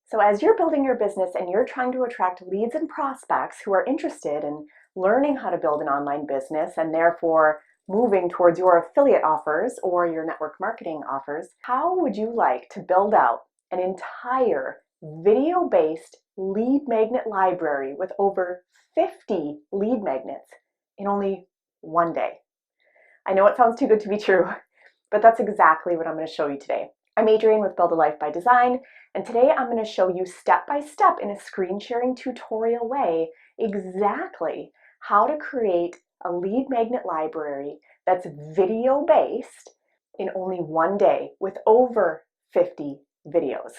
So as you're building your business and you're trying to attract leads and prospects who are interested in learning how to build an online business and therefore moving towards your affiliate offers or your network marketing offers, how would you like to build out an entire video-based lead magnet library with over 50 lead magnets in only one day? I know it sounds too good to be true, but that's exactly what I'm going to show you today. I'm Adrienne with Build a Life by Design, and today I'm going to show you step by step in a screen sharing tutorial way exactly how to create a lead magnet library that's video based in only one day with over 50 videos.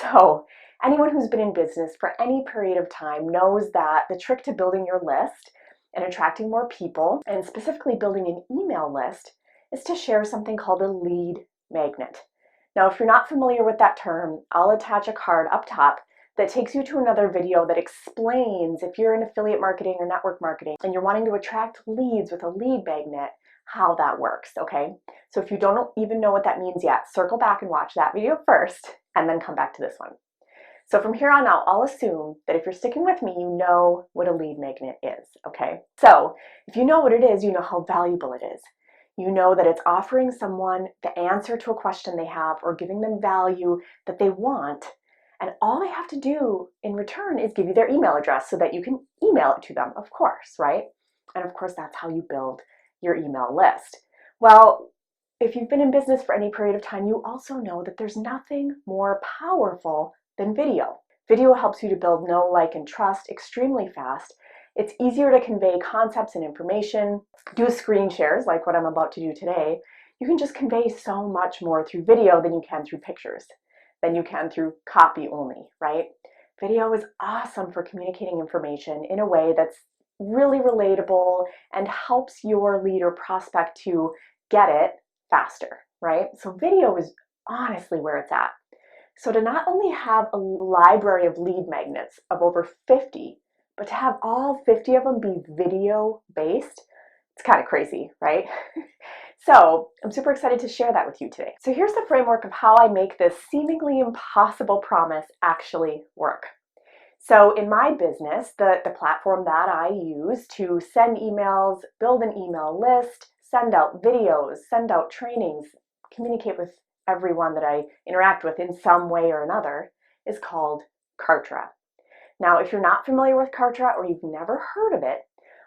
So anyone who's been in business for any period of time knows that the trick to building your list and attracting more people, and specifically building an email list, is to share something called a lead magnet. Now, if you're not familiar with that term, I'll attach a card up top that takes you to another video that explains, if you're in affiliate marketing or network marketing and you're wanting to attract leads with a lead magnet, how that works, okay? So if you don't even know what that means yet, circle back and watch that video first and then come back to this one. So from here on out, I'll assume that if you're sticking with me, you know what a lead magnet is, okay? So if you know what it is, you know how valuable it is. You know that it's offering someone the answer to a question they have or giving them value that they want. And all they have to do in return is give you their email address so that you can email it to them, of course, right? And of course, that's how you build your email list. Well, if you've been in business for any period of time, you also know that there's nothing more powerful than video. Video helps you to build know, like, and trust extremely fast. It's easier to convey concepts and information. Do screen shares like what I'm about to do today. You can just convey so much more through video than you can through pictures, than you can through copy only, right? Video is awesome for communicating information in a way that's really relatable and helps your lead or prospect to get it faster, right? So video is honestly where it's at. So to not only have a library of lead magnets of over 50, but to have all 50 of them be video based, it's kind of crazy, right? So I'm super excited to share that with you today. So here's the framework of how I make this seemingly impossible promise actually work. So in my business, the platform that I use to send emails, build an email list, send out videos, send out trainings, communicate with everyone that I interact with in some way or another, is called Kartra. Now, if you're not familiar with Kartra or you've never heard of it,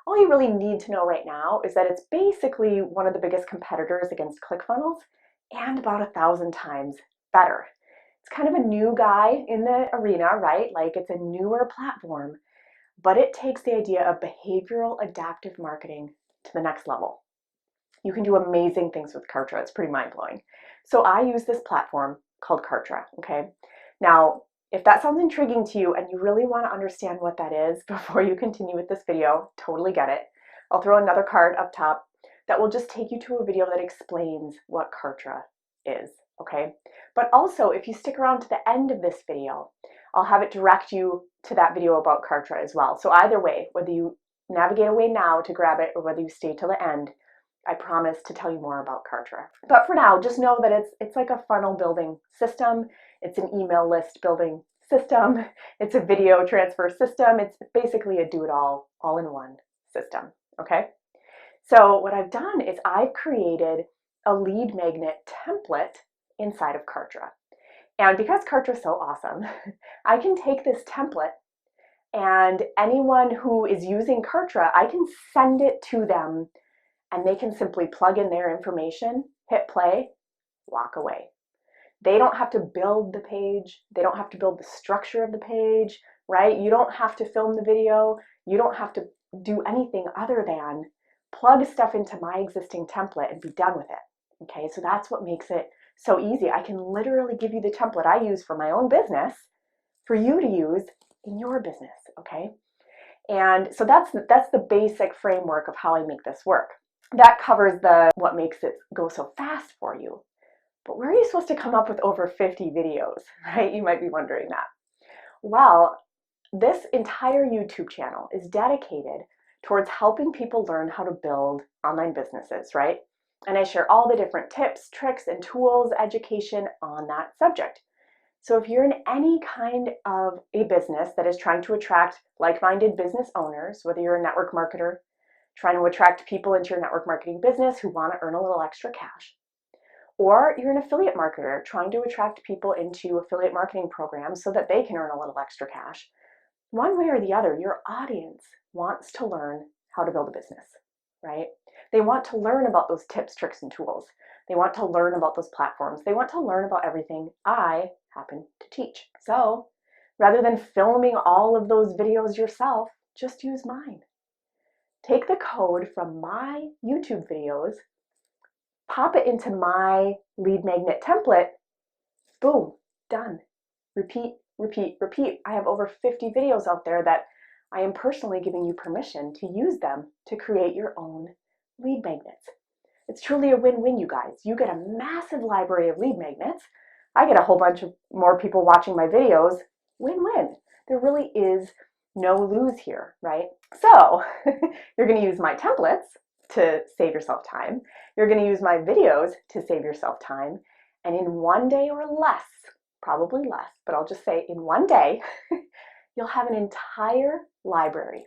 all you really need to know right now is that it's basically one of the biggest competitors against ClickFunnels and about 1,000 times better. It's kind of a new guy in the arena, right? Like, it's a newer platform, but it takes the idea of behavioral adaptive marketing to the next level. You can do amazing things with Kartra. It's pretty mind-blowing. So I use this platform called Kartra, okay? Now, if that sounds intriguing to you and you really want to understand what that is before you continue with this video, totally get it. I'll throw another card up top that will just take you to a video that explains what Kartra is, okay? But also, if you stick around to the end of this video, I'll have it direct you to that video about Kartra as well. So either way, whether you navigate away now to grab it or whether you stay till the end, I promise to tell you more about Kartra. But for now, just know that it's like a funnel building system. It's an email list building system. It's a video transfer system. It's basically a do-it-all, all-in-one system, okay? So what I've done is I've created a lead magnet template inside of Kartra. And because Kartra is so awesome, I can take this template and anyone who is using Kartra, I can send it to them and they can simply plug in their information, hit play, walk away. They don't have to build the page. They don't have to build the structure of the page, right? You don't have to film the video. You don't have to do anything other than plug stuff into my existing template and be done with it. Okay, so that's what makes it so easy. I can literally give you the template I use for my own business for you to use in your business, okay? And so that's the basic framework of how I make this work. That covers what makes it go so fast for you. But where are you supposed to come up with over 50 videos, right? You might be wondering that. Well, this entire YouTube channel is dedicated towards helping people learn how to build online businesses, right? And I share all the different tips, tricks, and tools, education on that subject. So if you're in any kind of a business that is trying to attract like-minded business owners, whether you're a network marketer, trying to attract people into your network marketing business who want to earn a little extra cash, or you're an affiliate marketer trying to attract people into affiliate marketing programs so that they can earn a little extra cash, one way or the other, your audience wants to learn how to build a business, right? They want to learn about those tips, tricks, and tools. They want to learn about those platforms. They want to learn about everything I happen to teach. So rather than filming all of those videos yourself, just use mine. Take the code from my YouTube videos, pop it into my lead magnet template, boom, done. Repeat, repeat, repeat. I have over 50 videos out there that I am personally giving you permission to use them to create your own lead magnets. It's truly a win-win, you guys. You get a massive library of lead magnets. I get a whole bunch of more people watching my videos. Win-win. There really is no lose here, right? So you're going to use my templates to save yourself time. You're going to use my videos to save yourself time. And in one day or less, probably less, but I'll just say in one day, you'll have an entire library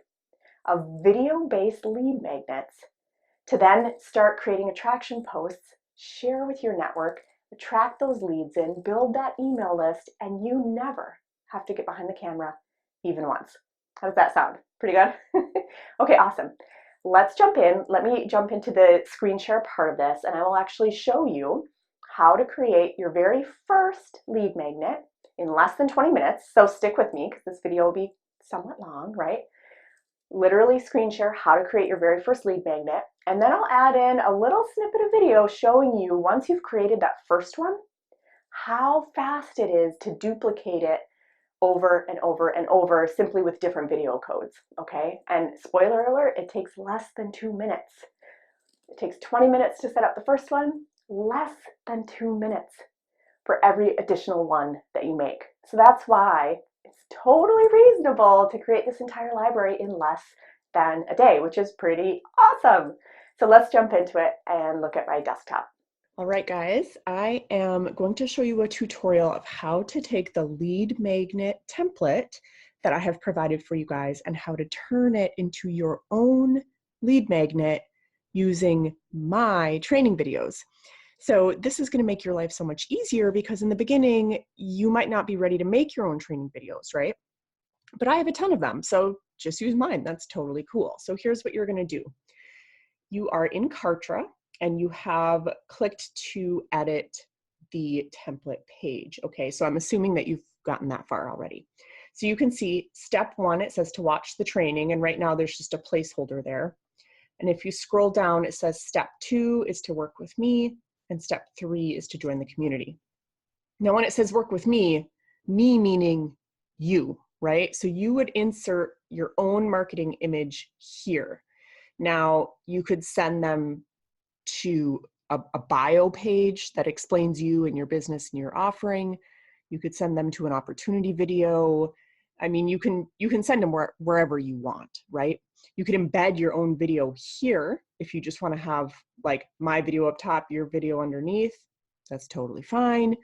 of video-based lead magnets to then start creating attraction posts, share with your network, attract those leads in, build that email list, and you never have to get behind the camera even once. How does that sound? Pretty good? Okay, awesome. Let's jump in. Let me jump into the screen share part of this, and I will actually show you how to create your very first lead magnet in less than 20 minutes. So stick with me because this video will be somewhat long, right? Literally screen share how to create your very first lead magnet. And then I'll add in a little snippet of video showing you, once you've created that first one, how fast it is to duplicate it over and over and over simply with different video codes, okay? And spoiler alert, it takes less than 2 minutes. It takes 20 minutes to set up the first one, less than 2 minutes for every additional one that you make. So that's why it's totally reasonable to create this entire library in less than a day, which is pretty awesome. So let's jump into it and look at my desktop. All right, guys, I am going to show you a tutorial of how to take the lead magnet template that I have provided for you guys and how to turn it into your own lead magnet using my training videos. So this is going to make your life so much easier because in the beginning, you might not be ready to make your own training videos, right? But I have a ton of them, so just use mine. That's totally cool. So here's what you're going to do. You are in Kartra and you have clicked to edit the template page. Okay, so I'm assuming that you've gotten that far already. So you can see step 1, it says to watch the training, and right now there's just a placeholder there. And if you scroll down, it says step 2 is to work with me, and step 3 is to join the community. Now when it says work with me meaning you, right? So you would insert your own marketing image here. Now you could send them to a bio page that explains you and your business and your offering. You could send them to an opportunity video. I mean, you can send them wherever you want, right? You could embed your own video here if you just want to have like my video up top, your video underneath. That's totally fine.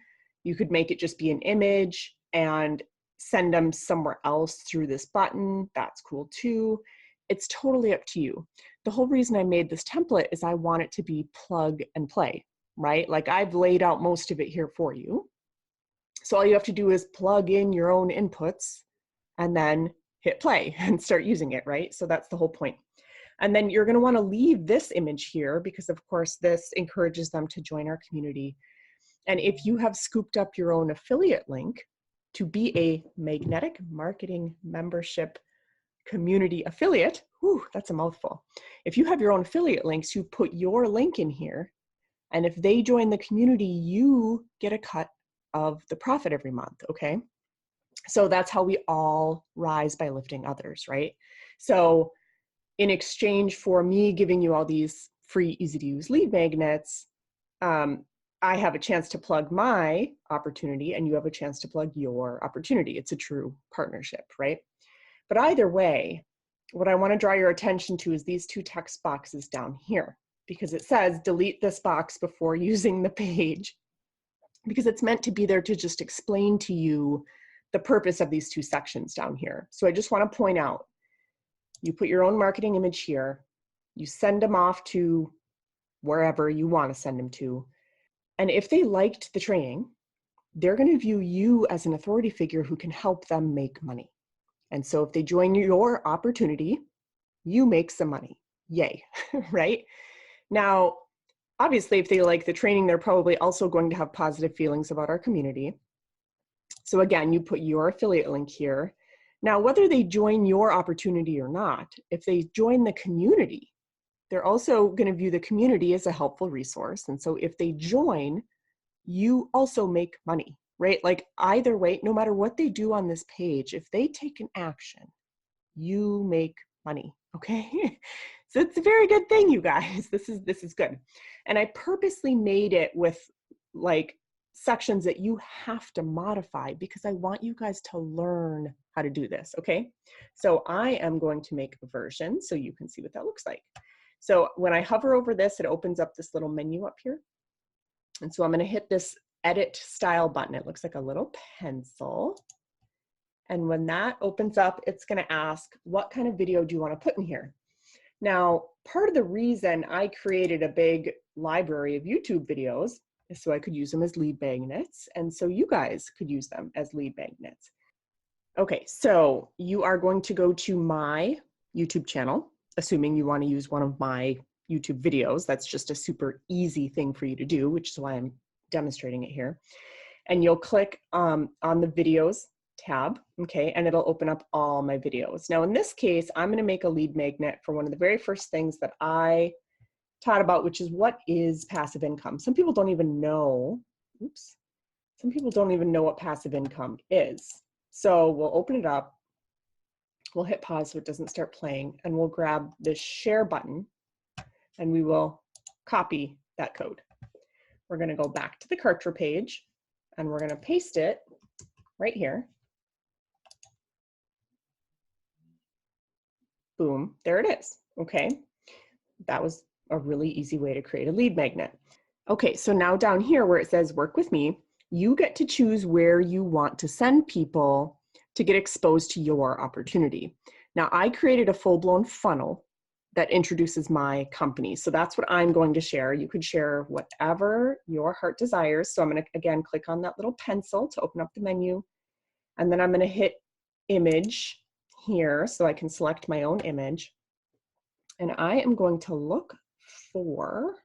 You could make it just be an image and send them somewhere else through this button. That's cool too. It's totally up to you. The whole reason I made this template is I want it to be plug and play, right? Like I've laid out most of it here for you. So all you have to do is plug in your own inputs and then hit play and start using it, right? So that's the whole point. And then you're going to want to leave this image here because of course this encourages them to join our community. And if you have scooped up your own affiliate link to be a Magnetic Marketing Membership Community affiliate, whew, that's a mouthful. If you have your own affiliate links, you put your link in here, and if they join the community, you get a cut of the profit every month, okay? So that's how we all rise by lifting others, right? So in exchange for me giving you all these free, easy to use lead magnets, I have a chance to plug my opportunity and you have a chance to plug your opportunity. It's a true partnership, right? But either way, what I want to draw your attention to is these 2 text boxes down here, because it says delete this box before using the page. because it's meant to be there to just explain to you the purpose of these two sections down here. So I just want to point out, you put your own marketing image here, you send them off to wherever you want to send them to. And if they liked the training, they're going to view you as an authority figure who can help them make money. And so if they join your opportunity, you make some money. Yay, right? Now, obviously, if they like the training, they're probably also going to have positive feelings about our community. So again, you put your affiliate link here. Now, whether they join your opportunity or not, if they join the community, they're also going to view the community as a helpful resource. And so if they join, you also make money, right? Like either way, no matter what they do on this page, if they take an action, you make money, okay? So it's a very good thing, you guys. This is good. And I purposely made it with like sections that you have to modify because I want you guys to learn how to do this, okay? So I am going to make a version so you can see what that looks like. So when I hover over this, it opens up this little menu up here. And so I'm going to hit this edit style button. It looks like a little pencil. And when that opens up, it's going to ask, what kind of video do you want to put in here? Now, part of the reason I created a big library of YouTube videos is so I could use them as lead magnets. And so you guys could use them as lead magnets. Okay, so you are going to go to my YouTube channel, assuming you want to use one of my YouTube videos. That's just a super easy thing for you to do, which is why I'm demonstrating it here. And you'll click on the videos tab, okay, and it'll open up all my videos. Now in this case, I'm going to make a lead magnet for one of the very first things that I taught about, which is what is passive income. Some people don't even know, some people don't even know what passive income is. So we'll open it up, we'll hit pause so it doesn't start playing, and we'll grab the share button and we will copy that code. We're going to go back to the Kartra page and we're going to paste it right here. Boom, there it is. Okay, that was a really easy way to create a lead magnet. Okay, so now down here where it says work with me, you get to choose where you want to send people to get exposed to your opportunity. Now I created a full-blown funnel that introduces my company. So that's what I'm going to share. You could share whatever your heart desires. So I'm going to, again, click on that little pencil to open up the menu. And then I'm going to hit image here so I can select my own image. And I am going to look for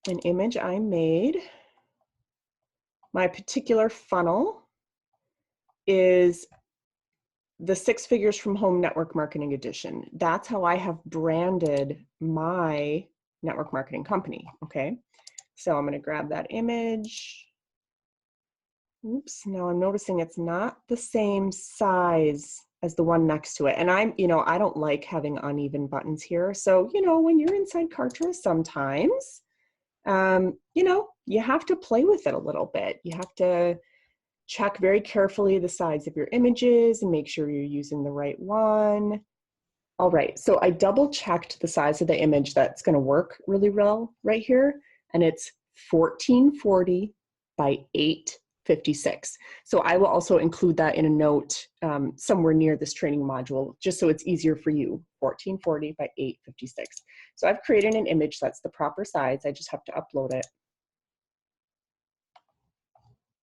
an image I made. My particular funnel is the Six Figures from Home Network Marketing Edition. That's how I have branded my network marketing company, okay? So I'm gonna grab that image. Oops, now I'm noticing it's not the same size as the one next to it. And I don't like having uneven buttons here. So, when you're inside Kartra sometimes, you have to play with it a little bit. You have to check very carefully the size of your images and make sure you're using the right one. All right, so I double checked the size of the image that's going to work really well right here, and it's 1440 by 856. So I will also include that in a note somewhere near this training module, just so it's easier for you, 1440 by 856. So I've created an image that's the proper size. I just have to upload it.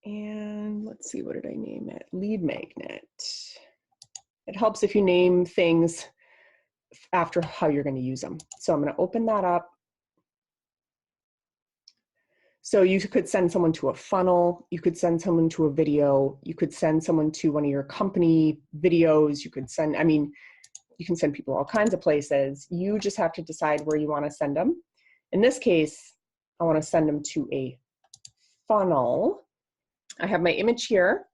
And let's see, what did I name it? Lead magnet. It helps if you name things after how you're going to use them. So I'm going to open that up. So you could send someone to a funnel, you could send someone to a video, you could send someone to one of your company videos, you could send, you can send people all kinds of places. You just have to decide where you want to send them. In this case, I want to send them to a funnel. I have my image here.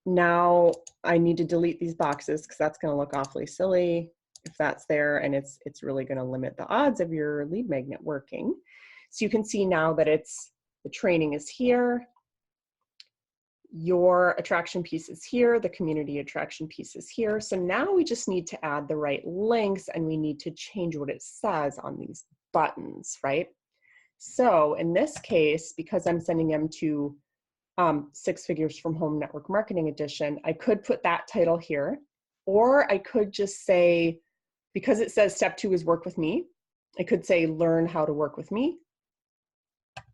Now I need to delete these boxes because that's going to look awfully silly if that's there, and it's really going to limit the odds of your lead magnet working. So you can see now that the training is here, your attraction piece is here, the community attraction piece is here. So now we just need to add the right links and we need to change what it says on these buttons, right? So in this case, because I'm sending them to Six Figures from Home Network Marketing Edition, I could put that title here, or I could just say, because it says step 2 is work with me, I could say learn how to work with me.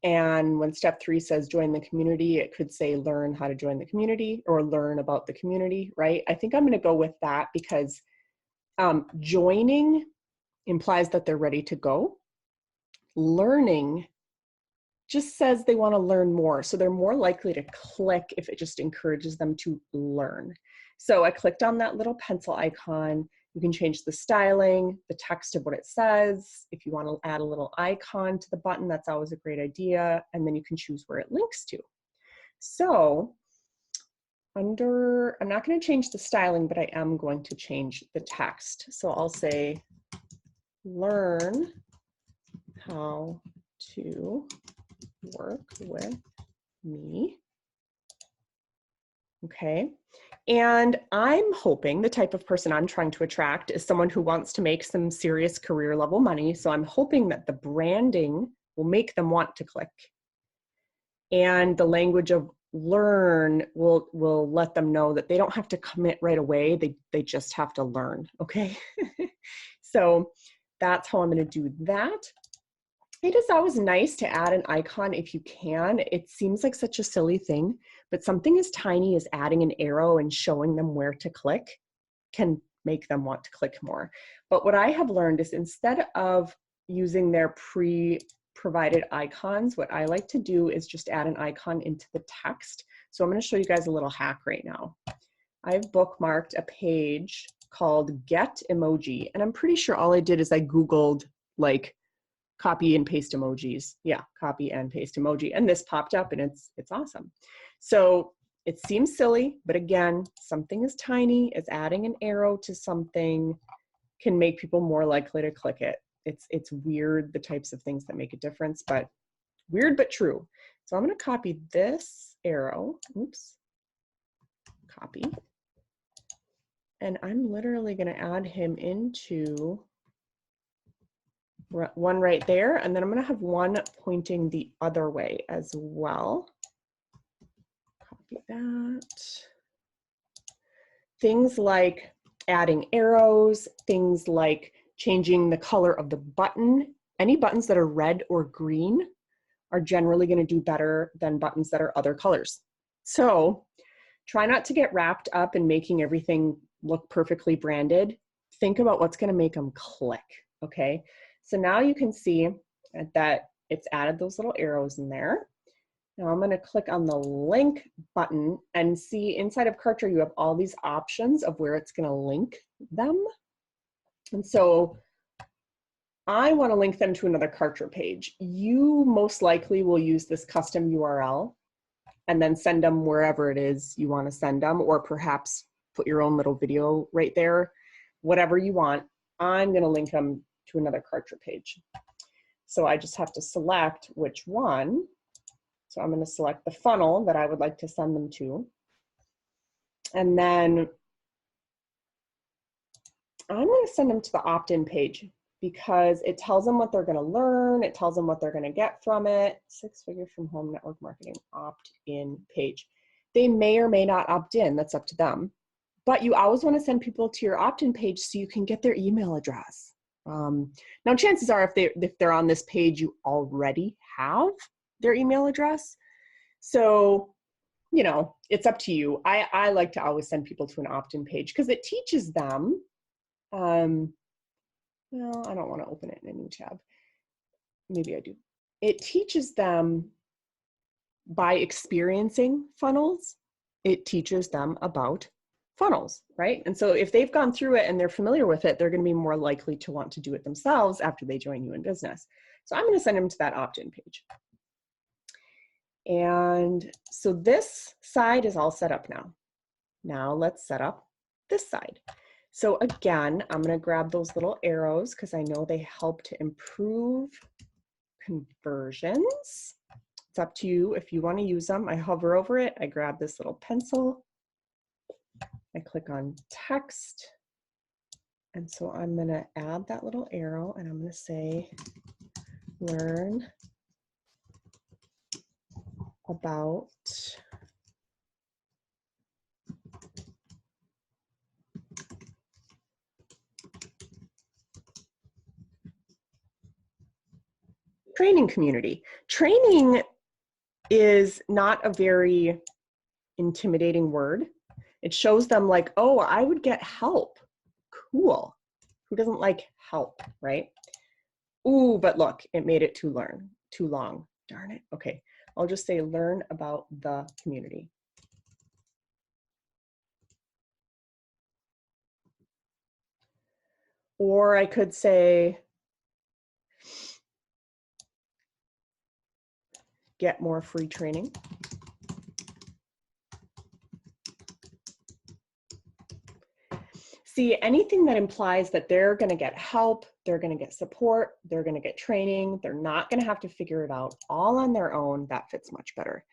And when step 3 says join the community, it could say learn how to join the community or learn about the community, right? I think I'm going to go with that because joining implies that they're ready to go. Learning just says they want to learn more. So they're more likely to click if it just encourages them to learn. So I clicked on that little pencil icon. You can change the styling, the text of what it says. If you want to add a little icon to the button, that's always a great idea. And then you can choose where it links to. So I'm not going to change the styling, but I am going to change the text. So I'll say, learn how to work with me. Okay. And I'm hoping the type of person I'm trying to attract is someone who wants to make some serious career level money. So I'm hoping that the branding will make them want to click. And the language of learn will let them know that they don't have to commit right away. They just have to learn. Okay. So that's how I'm going to do that. It is always nice to add an icon if you can. It seems like such a silly thing, but something as tiny as adding an arrow and showing them where to click can make them want to click more. But what I have learned is instead of using their pre-provided icons, what I like to do is just add an icon into the text. So I'm going to show you guys a little hack right now. I've bookmarked a page called Get Emoji, and I'm pretty sure all I did is I Googled like copy and paste emojis. Yeah, copy and paste emoji. And this popped up and it's awesome. So it seems silly, but again, something as tiny as adding an arrow to something can make people more likely to click it. It's weird, the types of things that make a difference, but weird but true. So I'm going to copy this arrow. Oops. Copy. And I'm literally going to add him into one right there, and then I'm going to have one pointing the other way as well. Copy that. Things like adding arrows, things like changing the color of the button. Any buttons that are red or green are generally going to do better than buttons that are other colors. So try not to get wrapped up in making everything look perfectly branded. Think about what's going to make them click, okay? So now you can see that it's added those little arrows in there. Now I'm going to click on the link button and see inside of Kartra you have all these options of where it's going to link them. And so I want to link them to another Kartra page. You most likely will use this custom URL and then send them wherever it is you want to send them, or perhaps put your own little video right there, whatever you want. I'm going to link them to another Kartra page. So I just have to select which one. So I'm going to select the funnel that I would like to send them to. And then I'm going to send them to the opt-in page because it tells them what they're going to learn. It tells them what they're going to get from it. Six Figure from Home Network Marketing opt-in page. They may or may not opt in. That's up to them. But you always want to send people to your opt-in page so you can get their email address. Now, chances are if they're on this page, you already have their email address. So, you know, it's up to you. I like to always send people to an opt-in page because it teaches them. Well, I don't want to open it in a new tab. Maybe I do. It teaches them by experiencing funnels. It teaches them about funnels, right? And so if they've gone through it and they're familiar with it, they're going to be more likely to want to do it themselves after they join you in business. So I'm going to send them to that opt-in page. And so this side is all set up now. Now let's set up this side. So again, I'm going to grab those little arrows because I know they help to improve conversions. It's up to you if you want to use them. I hover over it. I grab this little pencil. I click on text. And so I'm going to add that little arrow and I'm going to say, learn about training community. Training is not a very intimidating word. It shows them like, oh, I would get help. Cool. Who doesn't like help, right? Ooh, but look, it made it too long. Darn it. Okay, I'll just say learn about the community. Or I could say, get more free training. See, anything that implies that they're going to get help, they're going to get support, they're going to get training, they're not going to have to figure it out all on their own, that fits much better.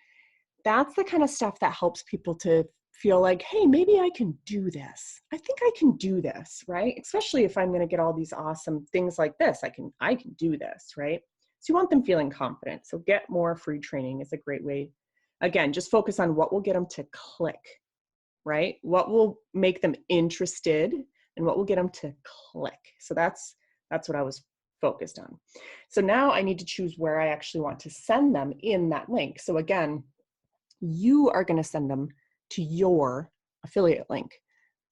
That's the kind of stuff that helps people to feel like, hey, maybe I can do this. I think I can do this, right? Especially if I'm going to get all these awesome things like this, I can do this, right? So you want them feeling confident. So get more free training is a great way. Again, just focus on what will get them to click, right? What will make them interested and what will get them to click. So that's what I was focused on. So now I need to choose where I actually want to send them in that link. So again, you are going to send them to your affiliate link.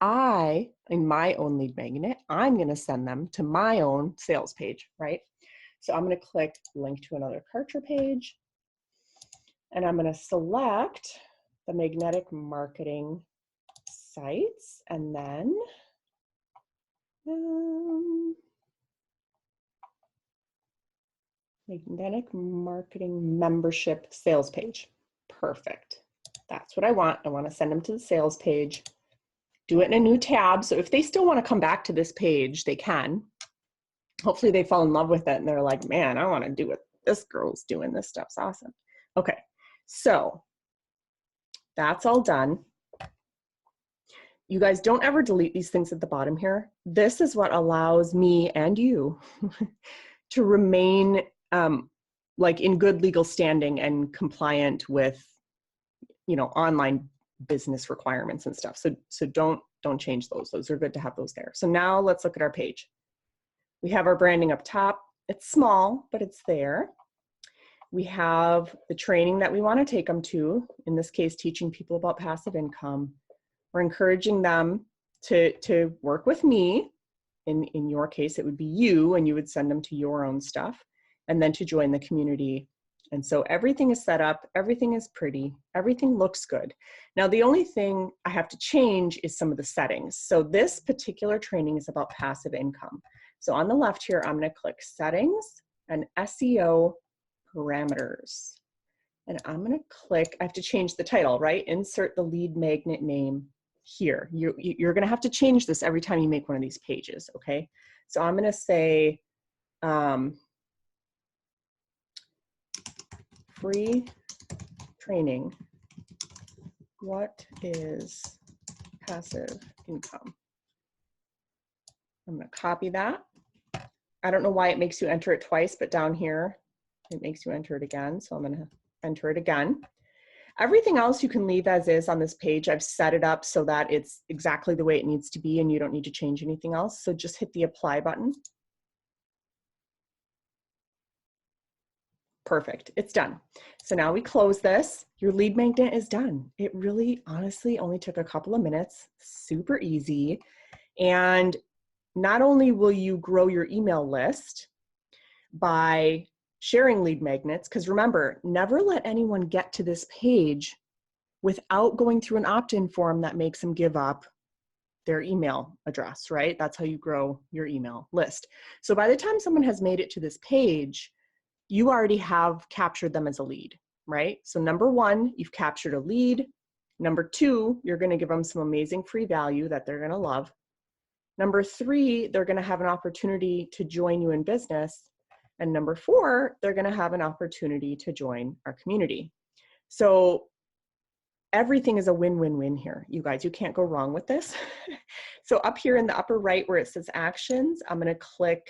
In my own lead magnet, I'm going to send them to my own sales page, right? So I'm going to click link to another Kartra page, and I'm going to select the magnetic marketing sites, and then magnetic marketing membership sales page. Perfect. That's what I want. I want to send them to the sales page. Do it in a new tab. So if they still want to come back to this page, they can. Hopefully they fall in love with it and they're like, man, I want to do what this girl's doing. This stuff's awesome. Okay, so that's all done. You guys don't ever delete these things at the bottom here. This is what allows me and you to remain like in good legal standing and compliant with, you know, online business requirements and stuff. So don't change those. Those are good to have those there. So now let's look at our page. We have our branding up top. It's small, but it's there. We have the training that we want to take them to, in this case, teaching people about passive income. We're encouraging them to work with me. In your case, it would be you, and you would send them to your own stuff, and then to join the community. And so everything is set up, everything is pretty, everything looks good. Now, the only thing I have to change is some of the settings. So this particular training is about passive income. So on the left here, I'm going to click settings and SEO parameters. And I'm going to click, I have to change the title, right? Insert the lead magnet name here. You're going to have to change this every time you make one of these pages, okay? So I'm going to say free training. What is passive income? I'm going to copy that. I don't know why it makes you enter it twice, but down here, it makes you enter it again. So I'm going to enter it again. Everything else you can leave as is on this page. I've set it up so that it's exactly the way it needs to be and you don't need to change anything else. So just hit the apply button. Perfect, it's done. So now we close this. Your lead magnet is done. It really, honestly, only took a couple of minutes, super easy. And not only will you grow your email list by sharing lead magnets, because remember, never let anyone get to this page without going through an opt-in form that makes them give up their email address, right? That's how you grow your email list. So by the time someone has made it to this page, you already have captured them as a lead, right? So number one, you've captured a lead. Number two, you're going to give them some amazing free value that they're going to love. Number three, they're going to have an opportunity to join you in business. And number four, they're going to have an opportunity to join our community. So everything is a win-win-win here, you guys. You can't go wrong with this. So up here in the upper right where it says actions, I'm going to click.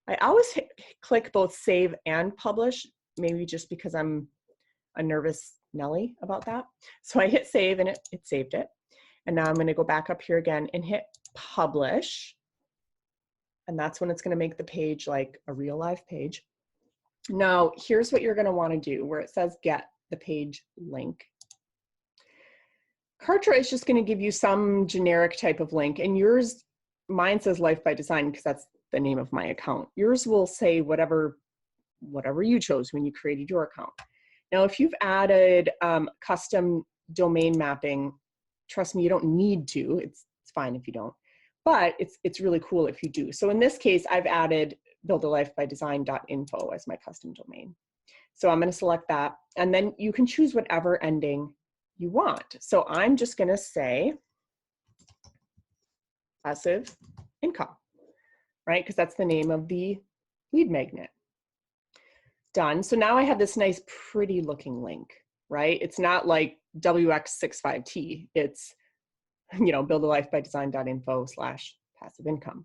I always click both save and publish, maybe just because I'm a nervous Nelly about that. So I hit save and it saved it. And now I'm going to go back up here again and hit publish. And that's when it's going to make the page like a real live page. Now, here's what you're going to want to do where it says get the page link. Kartra is just going to give you some generic type of link, and yours, mine says Life by Design because that's the name of my account. Yours will say whatever you chose when you created your account. Now, if you've added custom domain mapping, trust me, you don't need to. It's fine if you don't, but it's really cool if you do. So in this case, I've added buildalifebydesign.info as my custom domain. So I'm going to select that, and then you can choose whatever ending you want. So I'm just going to say passive income, right? Because that's the name of the lead magnet. Done. So now I have this nice, pretty looking link, right? It's not like WX65T. It's, buildalifebydesign.info/passive income.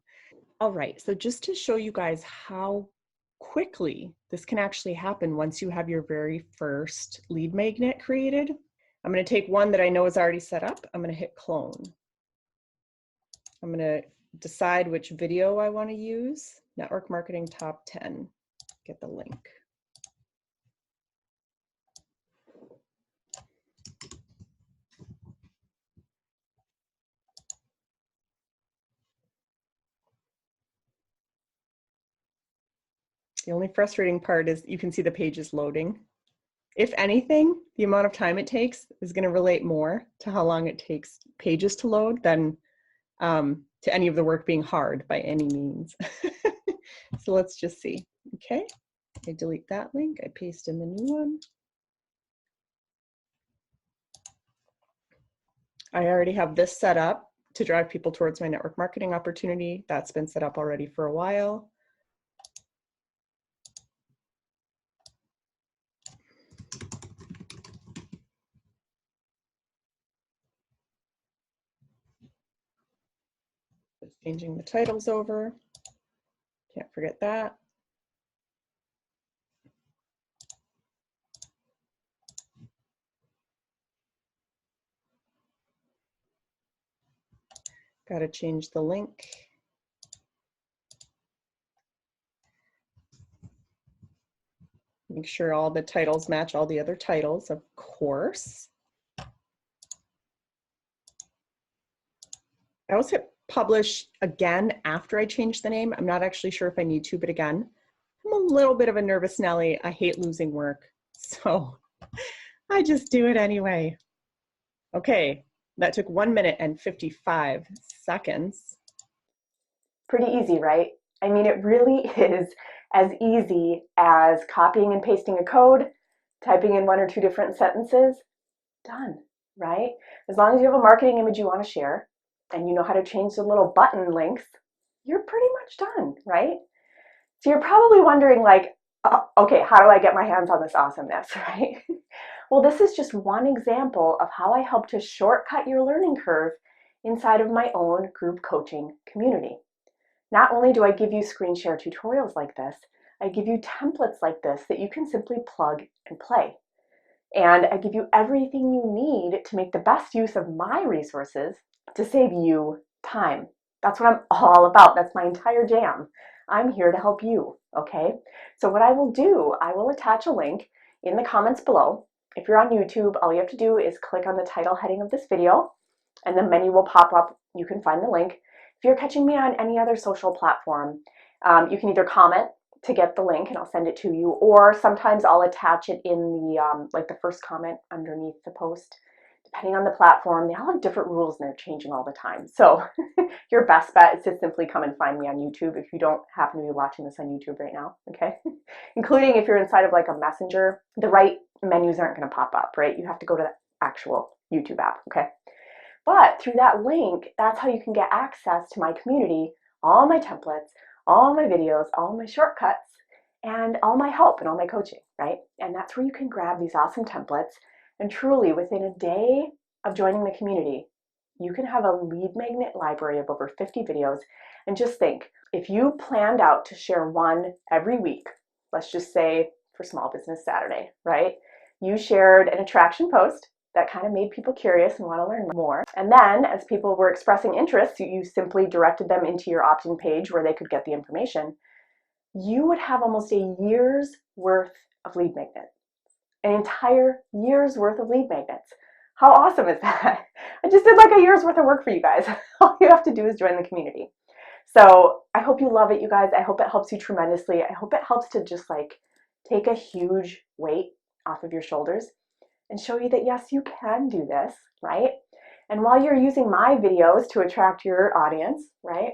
All right. So just to show you guys how quickly this can actually happen once you have your very first lead magnet created, I'm going to take one that I know is already set up. I'm going to hit clone. I'm going to decide which video I want to use. Network Marketing Top 10. Get the link. The only frustrating part is you can see the page is loading. If anything, the amount of time it takes is going to relate more to how long it takes pages to load than to any of the work being hard by any means. So let's just see. Okay, I delete that link. I paste in the new one. I already have this set up to drive people towards my network marketing opportunity. That's been set up already for a while. Just changing the titles over. Can't forget that. Got to change the link. Make sure all the titles match all the other titles, of course. I always hit publish again after I change the name. I'm not actually sure if I need to, but again, I'm a little bit of a nervous Nelly. I hate losing work, so I just do it anyway. Okay, that took 1 minute and 55 seconds. Pretty easy, right? I mean, it really is as easy as copying and pasting a code, typing in 1 or 2 different sentences, done, right? As long as you have a marketing image you want to share and you know how to change the little button links, you're pretty much done, right? So you're probably wondering like, okay, how do I get my hands on this awesomeness, right? Well, this is just one example of how I help to shortcut your learning curve inside of my own group coaching community. Not only do I give you screen share tutorials like this, I give you templates like this that you can simply plug and play. And I give you everything you need to make the best use of my resources to save you time. That's what I'm all about. That's my entire jam. I'm here to help you, okay? So what I will do, I will attach a link in the comments below. If you're on YouTube, all you have to do is click on the title heading of this video and the menu will pop up. You can find the link. If you're catching me on any other social platform, you can either comment to get the link and I'll send it to you, or sometimes I'll attach it in the like the first comment underneath the post. Depending on the platform, they all have different rules and they're changing all the time. So your best bet is to simply come and find me on YouTube if you don't happen to be watching this on YouTube right now, okay? Including if you're inside of like a messenger, the right menus aren't going to pop up, right? You have to go to the actual YouTube app, okay? But through that link, that's how you can get access to my community, all my templates, all my videos, all my shortcuts, and all my help and all my coaching, right? And that's where you can grab these awesome templates. And truly, within a day of joining the community, you can have a lead magnet library of over 50 videos. And just think, if you planned out to share one every week, let's just say for Small Business Saturday, right? You shared an attraction post that kind of made people curious and want to learn more. And then as people were expressing interest, you simply directed them into your opt-in page where they could get the information. You would have almost a year's worth of lead magnets, an entire year's worth of lead magnets. How awesome is that? I just did like a year's worth of work for you guys. All you have to do is join the community. So I hope you love it, you guys. I hope it helps you tremendously. I hope it helps to just like take a huge weight off of your shoulders and show you that yes, you can do this, right? And while you're using my videos to attract your audience, right,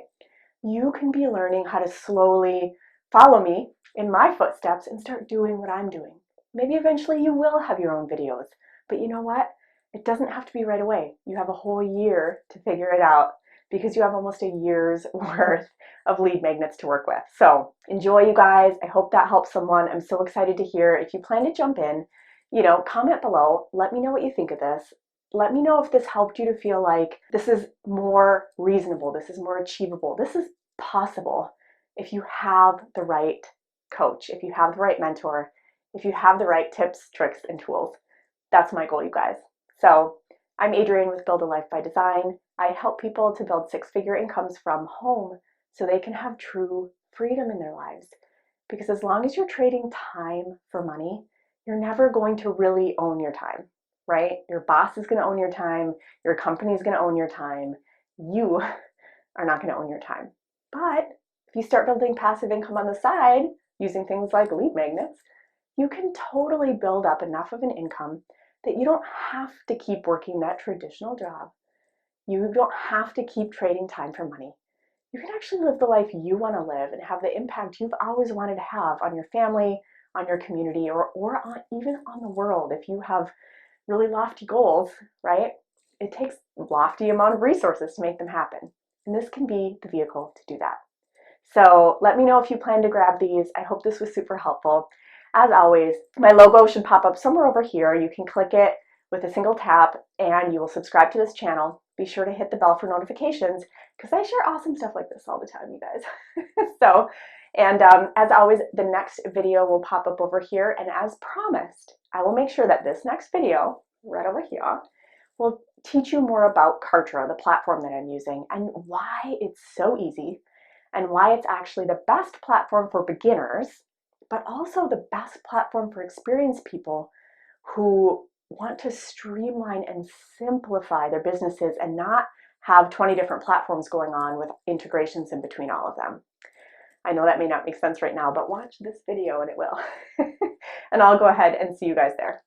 you can be learning how to slowly follow me in my footsteps and start doing what I'm doing. Maybe eventually you will have your own videos, but you know what? It doesn't have to be right away. You have a whole year to figure it out because you have almost a year's worth of lead magnets to work with. So enjoy, you guys. I hope that helps someone. I'm so excited to hear. If you plan to jump in, comment below. Let me know what you think of this. Let me know if this helped you to feel like this is more reasonable, this is more achievable, this is possible if you have the right coach, if you have the right mentor, if you have the right tips, tricks, and tools. That's my goal, you guys. So I'm Adrienne with Build a Life by Design. I help people to build six-figure incomes from home so they can have true freedom in their lives. Because as long as you're trading time for money, you're never going to really own your time, right? Your boss is going to own your time. Your company is going to own your time. You are not going to own your time. But if you start building passive income on the side using things like lead magnets, you can totally build up enough of an income that you don't have to keep working that traditional job. You don't have to keep trading time for money. You can actually live the life you want to live and have the impact you've always wanted to have on your family, on your community, or even on the world. If you have really lofty goals, right? It takes a lofty amount of resources to make them happen. And this can be the vehicle to do that. So let me know if you plan to grab these. I hope this was super helpful. As always, my logo should pop up somewhere over here. You can click it with a single tap and you will subscribe to this channel. Be sure to hit the bell for notifications because I share awesome stuff like this all the time, you guys. As always, the next video will pop up over here. And as promised, I will make sure that this next video, right over here, will teach you more about Kartra, the platform that I'm using, and why it's so easy, and why it's actually the best platform for beginners, but also the best platform for experienced people who want to streamline and simplify their businesses and not have 20 different platforms going on with integrations in between all of them. I know that may not make sense right now, but watch this video and it will. And I'll go ahead and see you guys there.